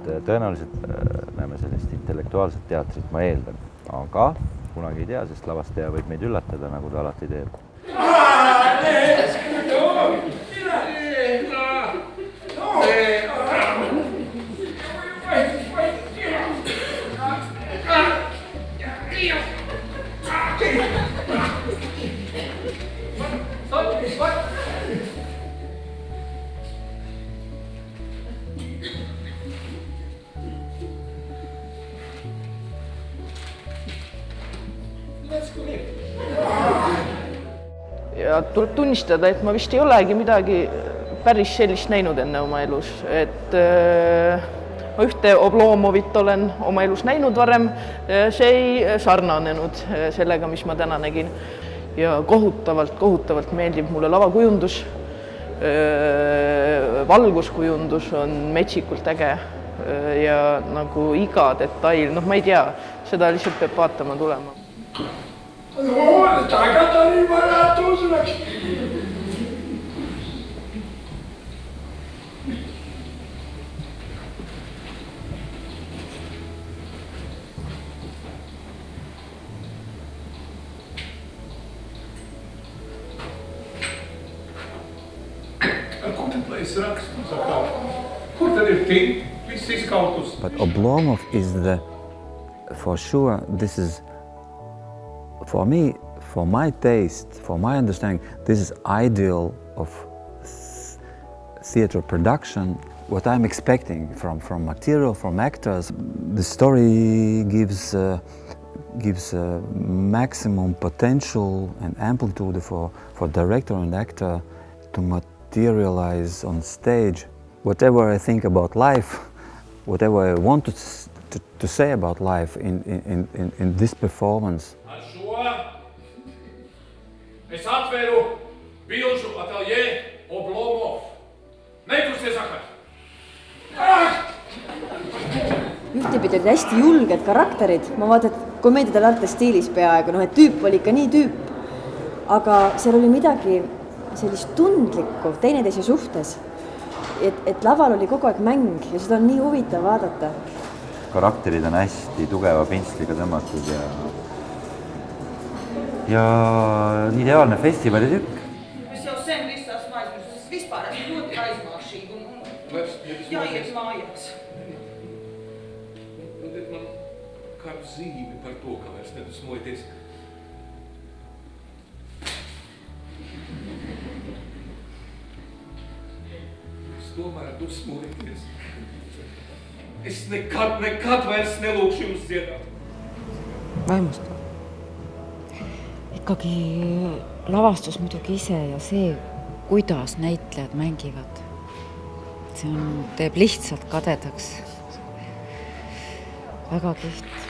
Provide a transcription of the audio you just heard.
tõenäoliselt näeme sellist intellektuaalset teatrit, ma eeldan. Aga kunagi ei tea, sest lavastaja võib meid üllatada, nagu ta alati teeb. Ja tuleb tunnistada, et ma vist ei olegi midagi päris sellist näinud enne oma elus. Et ma ühte Oblomovit olen oma elus näinud varem, see ei sarnanenud sellega, mis ma täna nägin. Ja kohutavalt meeldib mulle lavakujundus, valguskujundus on metsikult äge ja nagu iga detail, ma ei tea, seda lihtsalt peab vaatama tulema. But Oblomov is for sure, this is, for me, for my taste, for my understanding, this is ideal of theater production, what I'm expecting from material, from actors. The story gives maximum potential and amplitude for director and actor to materialize on stage. Whatever I think about life, whatever I want to say about life in this performance. Ühtepidi olid hästi julged karakterid, ma vaatan, et kommeedia dell'arte stiilis peaaegu, et tüüp oli ikka nii tüüp, aga seal oli midagi sellist tundlikku teineteise suhtes, et laval oli kogu aeg mäng ja seda on nii huvitav vaadata. Karakterid on hästi tugeva pintsliga tõmmatud ja ideaalne festivalitükk. Mis jau sen visās maizmēs, es vispār esmu ļoti aizmāšīgi un jāiet mājās. Man kādu zīmi par to, kā vairs nedusmojoties. Es tomēr dusmojoties. Es nekad vairs nelūkšu jums dziedāt. Vaimustab. Ikkagi lavastus muidugi ise ja see, kuidas näitlejad mängivad. See teeb lihtsalt kadedaks. Väga kihvt.